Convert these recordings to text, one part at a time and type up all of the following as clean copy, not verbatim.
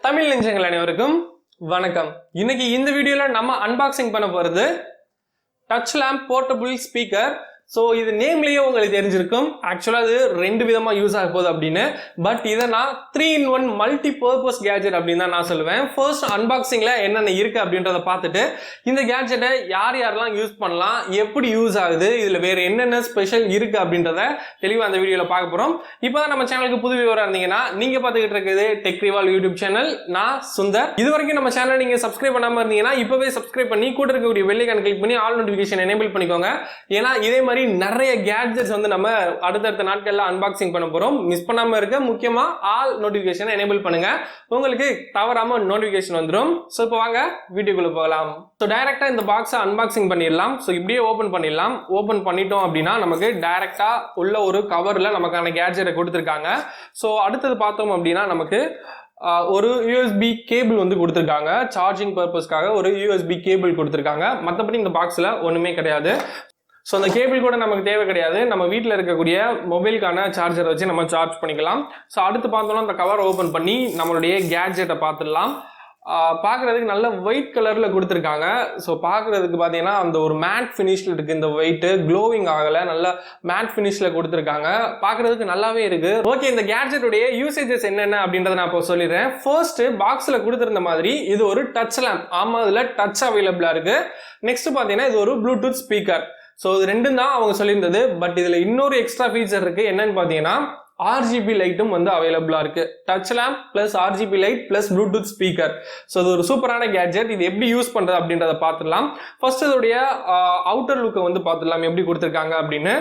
தமிழ் நெஞ்சங்கள் அனைவருக்கும் வணக்கம். இன்னைக்கு இந்த வீடியோல நம்ம அன்பாக்சிங் பண்ண போறது touch lamp portable speaker. So இது நேம்லயே உங்களுக்கு தெரிஞ்சிருக்கும். ஆக்சுவலா இது ரெண்டு விதமா யூஸ் ஆக போகுது அப்படின்னு. பட் இதை நான் 3-in-1 மல்டி பர்பஸ் கேஜெட் அப்படின்னு தான் நான் சொல்லுவேன். ஃபர்ஸ்ட் அன்பாக்சிங்ல என்னென்ன இருக்கு அப்படின்றத பார்த்துட்டு இந்த கேஜெட்டை யார் யாரெல்லாம் யூஸ் பண்ணலாம், எப்படி யூஸ் ஆகுது, இதுல வேற என்னென்ன ஸ்பெஷல் இருக்கு அப்படின்றத தெளிவா அந்த வீடியோல பார்க்க போறோம். இப்போதான் நம்ம சேனலுக்கு புது வியூவரா இருந்தீங்கன்னா நீங்க பார்த்துக்கிட்டு இருக்கிறது டெக் ரிவால்வ் யூடியூப் சேனல். நான் சுந்தர். இது வரைக்கும் நம்ம சேனல் நீங்க சப்ஸ்கிரைப் பண்ணாம இருந்தீங்கன்னா இப்பவே சப்ஸ்கிரைப் பண்ணி கூட இருக்கக்கூடிய பெல் ஐகான் கிளிக் பண்ணி ஆல் நோட்டிஃபிகேஷன் எனேபிள் பண்ணிக்கோங்க. ஏன்னா இதே மாதிரி நிறைய கேட்ஜெட்ஸ் வந்து நம்ம அடுத்தடுத்த நாட்கள்ல அன்பாக்சிங் பண்ண போறோம். மிஸ் பண்ணாம இருக்க முக்கியமா ஆல் நோட்டிஃபிகேஷன் எனேபிள் பண்ணுங்க, உங்களுக்கு தவறாம நோட்டிஃபிகேஷன் வந்துடும். ஸோ இப்போ வாங்க வீடியோக்குள்ள போகலாம். ஸோ டைரக்டா இந்த பாக்ஸை அன்பாக்சிங் பண்ணிடலாம். ஸோ இப்படியே ஓபன் பண்ணிடலாம். ஓபன் பண்ணிட்டோம் அப்படின்னா நமக்கு டைரக்டா உள்ள ஒரு கவர்ல நமக்கான கேட்ஜெட்டை கொடுத்துருக்காங்க. ஸோ அடுத்தது பார்த்தோம் அப்படின்னா நமக்கு ஒரு யூஎஸ்பி கேபிள் வந்து கொடுத்துருக்காங்க. சார்ஜிங் பர்பஸ்க்காக ஒரு யூஎஸ்பி கேபிள் கொடுத்துருக்காங்க. மற்றபடி இந்த பாக்ஸில் ஒன்றுமே கிடையாது. ஸோ அந்த கேபிள் கூட நமக்கு தேவை கிடையாது. நம்ம வீட்டில் இருக்கக்கூடிய மொபைலுக்கான சார்ஜரை வச்சு நம்ம சார்ஜ் பண்ணிக்கலாம். ஸோ அடுத்து பார்த்தோம்னா அந்த கவர் ஓப்பன் பண்ணி நம்மளுடைய கேட்ஜெட்டை பார்த்துடலாம். பார்க்குறதுக்கு நல்ல ஒயிட் கலரில் கொடுத்துருக்காங்க. ஸோ பார்க்குறதுக்கு பார்த்தீங்கன்னா அந்த ஒரு மேட் ஃபினிஷில் இருக்குது. இந்த ஒயிட்டு க்ளோவிங் ஆகலை, நல்ல மேட் ஃபினிஷில் கொடுத்துருக்காங்க. பார்க்குறதுக்கு நல்லாவே இருக்குது. ஓகே, இந்த கேட்ஜெட்டுடைய யூசேஜஸ் என்னென்ன அப்படின்றத நான் இப்போ சொல்லிடுறேன். ஃபர்ஸ்ட் பாக்ஸில் கொடுத்துருந்த மாதிரி இது ஒரு டச் லேம்ப். ஆமாம், இதில் டச் அவைலபிளாக இருக்குது. நெக்ஸ்ட் பார்த்தீங்கன்னா இது ஒரு ப்ளூடூத் ஸ்பீக்கர். ஸோ இது ரெண்டும் தான் அவங்க சொல்லியிருந்தது. பட் இதில் இன்னொரு எக்ஸ்ட்ரா ஃபீச்சர் இருக்குது. என்னன்னு பார்த்தீங்கன்னா RGB லைட்டும் வந்து அவைலபிளா இருக்கு. Touch lamp plus RGB light plus bluetooth speaker. So இது ஒரு சூப்பரான கேட்ஜெட். இது எப்படி யூஸ் பண்றது அப்படின்றத பார்த்துடலாம். ஃபர்ஸ்ட் இதோடைய அவுட்டர் லுக்கை வந்து பார்த்துடலாம் எப்படி கொடுத்துருக்காங்க அப்படின்னு.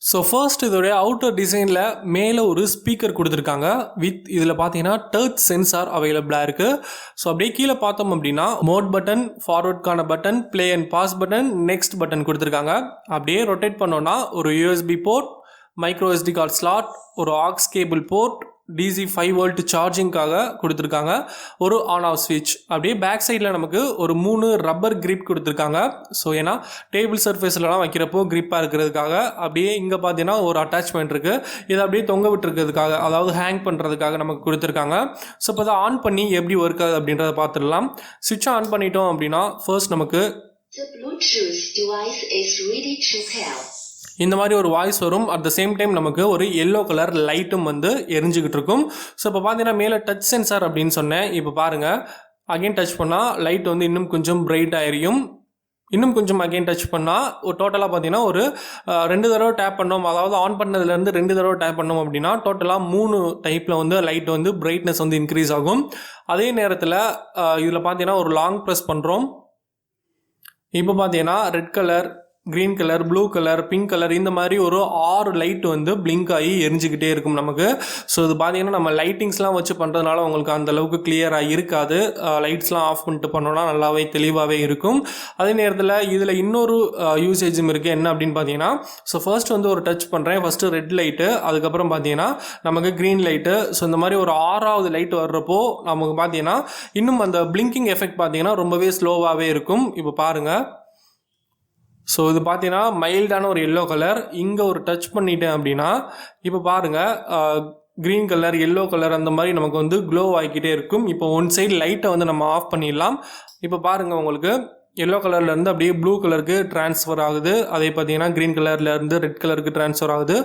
ஸோ ஃபர்ஸ்ட் இதோடைய அவுட்டர் டிசைனில் மேலே ஒரு ஸ்பீக்கர் கொடுத்துருக்காங்க. வித் இதில் பார்த்தீங்கன்னா டச் சென்சார் அவைலபிளாக இருக்குது. ஸோ அப்படியே கீழே பார்த்தோம் அப்படின்னா மோட் பட்டன், ஃபார்வர்ட்கான button, play and pause button, next button கொடுத்துருக்காங்க. அப்படியே ரொட்டேட் பண்ணோன்னா ஒரு USB port, micro SD card slot, ஒரு aux cable port, DC 5V சார்ஜிங்காக கொடுத்துருக்காங்க, ஒரு ஆன் ஆஃப் ஸ்விட்ச். அப்படியே பேக் சைடில் நமக்கு ஒரு 3 ரப்பர் கிரிப் கொடுத்துருக்காங்க. ஸோ ஏன்னா டேபிள் சர்ஃபேஸ்லாம் வைக்கிறப்போ கிரிப்பாக இருக்கிறதுக்காக. அப்படியே இங்கே பார்த்தீங்கன்னா ஒரு அட்டாச்மெண்ட் இருக்குது. இதை அப்படியே தொங்க விட்டுருக்கிறதுக்காக, அதாவது ஹேங் பண்ணுறதுக்காக நமக்கு கொடுத்துருக்காங்க. ஸோ இப்போ அதை ஆன் பண்ணி எப்படி ஒர்க் ஆகுது அப்படின்றத பார்த்துடலாம். ஸ்விட்சை ஆன் பண்ணிட்டோம் அப்படின்னா ஃபர்ஸ்ட் நமக்கு இந்த மாதிரி ஒரு வாய்ஸ் வரும். அட் த சேம் டைம் நமக்கு ஒரு எல்லோ கலர் லைட்டும் வந்து எரிஞ்சுக்கிட்டு இருக்கும். ஸோ இப்போ பார்த்தீங்கன்னா மேலே டச் சென்சார் அப்படின்னு சொன்னேன். இப்போ பாருங்கள், அகைன் டச் பண்ணால் லைட் வந்து இன்னும் கொஞ்சம் பிரைட் ஆகிரும். இன்னும் கொஞ்சம் அகைன் டச் பண்ணால் ஒரு டோட்டலாக பார்த்தீங்கன்னா ஒரு 2 தடவை டேப் பண்ணோம், அதாவது ஆன் பண்ணதுலேருந்து 2 தடவை டேப் பண்ணோம் அப்படின்னா டோட்டலாக 3 டைப்பில் வந்து லைட் வந்து பிரைட்னஸ் வந்து இன்க்ரீஸ் ஆகும். அதே நேரத்தில் இதில் பார்த்தீங்கன்னா ஒரு லாங் ப்ரெஸ் பண்ணுறோம். இப்போ பார்த்தீங்கன்னா red colour, green colour, blue colour, pink colour, இந்த மாதிரி ஒரு 6 லைட் வந்து பிளிங்க் ஆகி எரிஞ்சுக்கிட்டே இருக்கும் நமக்கு. ஸோ இது பார்த்தீங்கன்னா நம்ம லைட்டிங்ஸ்லாம் வச்சு பண்ணுறதுனால உங்களுக்கு அந்த அளவுக்கு கிளியராக இருக்காது. லைட்ஸ்லாம் ஆஃப் பண்ணிட்டு பண்ணோன்னா நல்லாவே தெளிவாகவே இருக்கும். அதே நேரத்தில் இதில் இன்னொரு யூசேஜும் இருக்குது. என்ன அப்படின்னு பார்த்தீங்கன்னா, ஸோ ஃபர்ஸ்ட் வந்து ஒரு டச் பண்ணுறேன். ஃபஸ்ட்டு ரெட் லைட்டு, அதுக்கப்புறம் பார்த்தீங்கன்னா நமக்கு க்ரீன் லைட்டு. ஸோ இந்த மாதிரி ஒரு 6வது லைட் வர்றப்போ நமக்கு பார்த்தீங்கன்னா இன்னும் அந்த பிளிங்கிங் எஃபெக்ட் பார்த்தீங்கன்னா ரொம்பவே ஸ்லோவாகவே இருக்கும். இப்போ பாருங்கள். ஸோ இது பார்த்தீங்கன்னா மைல்டான ஒரு எல்லோ கலர். இங்கே ஒரு டச் பண்ணிட்டேன் அப்படின்னா இப்போ பாருங்கள் க்ரீன் கலர், எல்லோ கலர் அந்த மாதிரி நமக்கு வந்து க்ளோ ஆகிக்கிட்டே இருக்கும். இப்போ ஒன் சைடு லைட்டை வந்து நம்ம ஆஃப் பண்ணிடலாம். இப்போ பாருங்கள், உங்களுக்கு எல்லோ கலர்லேருந்து அப்படியே ப்ளூ கலருக்கு ட்ரான்ஸ்ஃபர் ஆகுது. அதே பார்த்தீங்கன்னா க்ரீன் கலர்லேருந்து ரெட் கலருக்கு ட்ரான்ஸ்ஃபர் ஆகுது.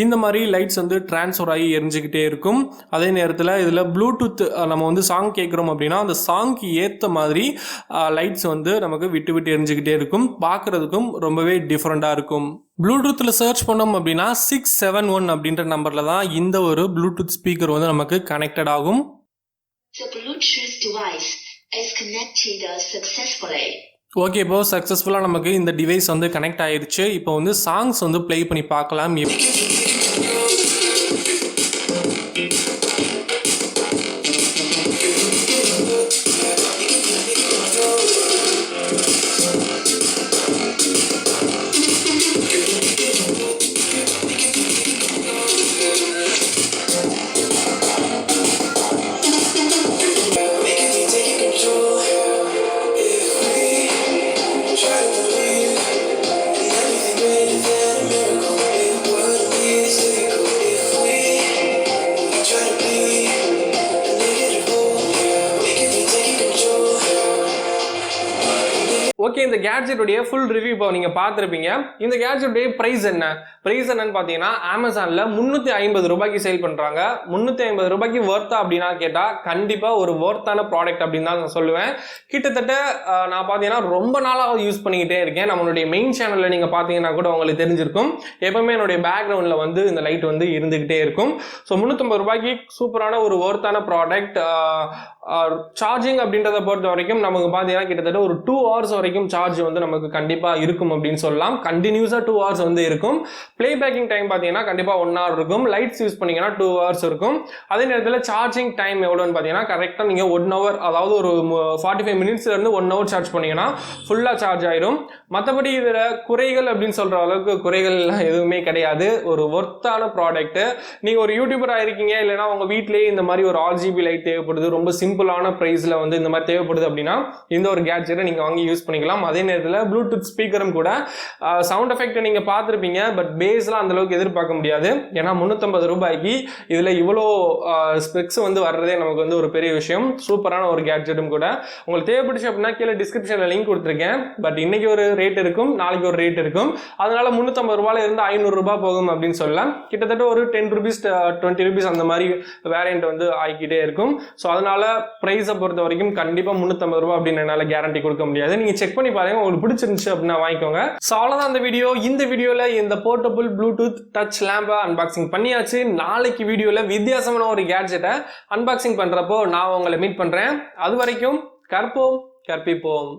இந்த மாதிரி லைட்ஸ் வந்து ட்ரான்ஸ்ஃபர் ஆகி எரிஞ்சிக்கிட்டே இருக்கும். அதே நேரத்தில் இதில் ப்ளூடூத் நம்ம வந்து சாங் கேட்குறோம் அப்படின்னா அந்த சாங்க்கு ஏற்ற மாதிரி லைட்ஸ் வந்து நமக்கு விட்டு விட்டு எரிஞ்சிக்கிட்டே இருக்கும். பார்க்குறதுக்கும் ரொம்பவே டிஃப்ரெண்ட்டாக இருக்கும். ப்ளூடூத்தில் சர்ச் பண்ணோம் அப்படின்னா 671 அப்படின்ற நம்பரில் தான் இந்த ஒரு ப்ளூடூத் ஸ்பீக்கர் வந்து நமக்கு கனெக்டட் ஆகும். ஓகே, இப்போ சக்ஸஸ்ஃபுல்லாக நமக்கு இந்த டிவைஸ் வந்து கனெக்ட் ஆயிடுச்சு. இப்போ வந்து சாங்ஸ் வந்து ப்ளே பண்ணி பார்க்கலாம். ஓகே, இந்த கேட்ஜெட்டுடைய ஃபுல் ரிவ்யூ இப்போ நீங்கள் பார்த்துருப்பீங்க. இந்த கேட்ஜெட்டுடைய ப்ரைஸ் என்னன்னு பார்த்தீங்கன்னா அமேசானில் 350 ரூபாய்க்கு சேல் பண்ணுறாங்க. 350 ரூபாய்க்கு ஒர்த்தா அப்படின்னா கேட்டால் கண்டிப்பாக ஒரு ஒர்த்தான ப்ராடக்ட் அப்படின்னு தான் நான் சொல்லுவேன். கிட்டத்தட்ட நான் பார்த்தீங்கன்னா ரொம்ப நாளாக யூஸ் பண்ணிக்கிட்டே இருக்கேன். நம்மளுடைய மெயின் சேனலில் நீங்கள் பார்த்தீங்கன்னா கூட உங்களுக்கு தெரிஞ்சிருக்கும். எப்பவுமே என்னுடைய பேக்ரவுண்டில் வந்து இந்த லைட் வந்து இருந்துகிட்டே இருக்கும். ஸோ 350 ரூபாய்க்கு சூப்பரான ஒரு ஒர்த்தான ப்ராடக்ட். சார்ஜிங் அப்படின்றத பொறுத்த வரைக்கும் நமக்கு பார்த்தீங்கன்னா கிட்டத்தட்ட ஒரு 2 hours வரைக்கும் சார்ஜ் வந்து நமக்கு கண்டிப்பாக இருக்கும் அப்படின்னு சொல்லலாம். கண்டினியூஸாக 2 hours வந்து இருக்கும். ப்ளே பேக்கிங் டைம் பார்த்தீங்கன்னா கண்டிப்பாக 1 hour இருக்கும். லைட்ஸ் யூஸ் பண்ணீங்கன்னா 2 hours இருக்கும். அதே நேரத்தில் சார்ஜிங் டைம் எவ்வளோன்னு பார்த்தீங்கன்னா கரெக்டாக நீங்கள் 1 hour, அதாவது ஒரு 45 மினிட்ஸ்லேருந்து 1 hour சார்ஜ் பண்ணீங்கன்னா ஃபுல்லாக சார்ஜ் ஆயிரும். மற்றபடி இதில் குறைகள் அப்படின்னு சொல்கிற அளவுக்கு குறைகள்லாம் எதுவுமே கிடையாது. ஒரு ஒர்த்தான ப்ராடக்ட்டு. நீங்கள் ஒரு யூடியூபராக இருக்கீங்க, இல்லைனா உங்கள் வீட்டிலேயே இந்த மாதிரி ஒரு RGB லைட் தேவைப்படுது, ரொம்ப சிம்பிளான ப்ரைஸில் வந்து இந்த மாதிரி தேவைப்படுது அப்படின்னா இந்த ஒரு கேட்ஜெட்டை நீங்கள் வாங்கி யூஸ் பண்ணிக்கலாம். அதே நேரத்தில் ப்ளூடூத் ஸ்பீக்கரும் கூட சவுண்ட் எஃபெக்ட் நீங்கள் பார்த்துருப்பீங்க, பட் பேஸ்லாம் அந்தளவுக்கு எதிர்பார்க்க முடியாது. ஏன்னா 350 ரூபாய்க்கு இதில் இவ்வளோ ஸ்பெக்ஸ் வந்து வர்றதே நமக்கு வந்து ஒரு பெரிய விஷயம். சூப்பரான ஒரு கேட்ஜெட்டும் கூட. உங்களுக்கு தேவைப்படுச்சு அப்படின்னா கீழே டிஸ்கிரிப்ஷனில் லிங்க் கொடுத்துருக்கேன். பட் இன்னைக்கு ஒரு ரேட் இருக்கும், நாளைக்கு ஒரு ரேட் இருக்கும். அதனால 350 ரூபாயில இருந்து 500 ரூபாய் போகும் அப்படின்னு சொல்லலாம். கிட்டத்தட்ட ஒரு 10 ரூபீஸ் 20 ரூபீஸ் அந்த மாதிரி வேரியன்ட் வந்து ஆகிக்கிட்டே இருக்கும். ஸோ அதனால பிரைஸை பொறுத்த வரைக்கும் கண்டிப்பாக 350 ரூபாய் அப்படின்னு என்னால் கேரண்டி கொடுக்க முடியாது. நீங்கள் செக் பண்ணி பாருங்க, உங்களுக்கு பிடிச்சிருந்துச்சு அப்படின்னா வாங்கிக்கோங்க. ஸோ அவ்வளோதான் இந்த வீடியோ. இந்த வீடியோவில் இந்த போர்ட்டபிள் ப்ளூடூத் டச் லேம்பை அன்பாக்சிங் பண்ணியாச்சு. நாளைக்கு வீடியோவில் வித்தியாசமான ஒரு கேட்ஜெட்டை அன்பாக்சிங் பண்ணுறப்போ நான் உங்களை மீட் பண்ணுறேன். அது வரைக்கும் கற்போம் கற்பிப்போம்.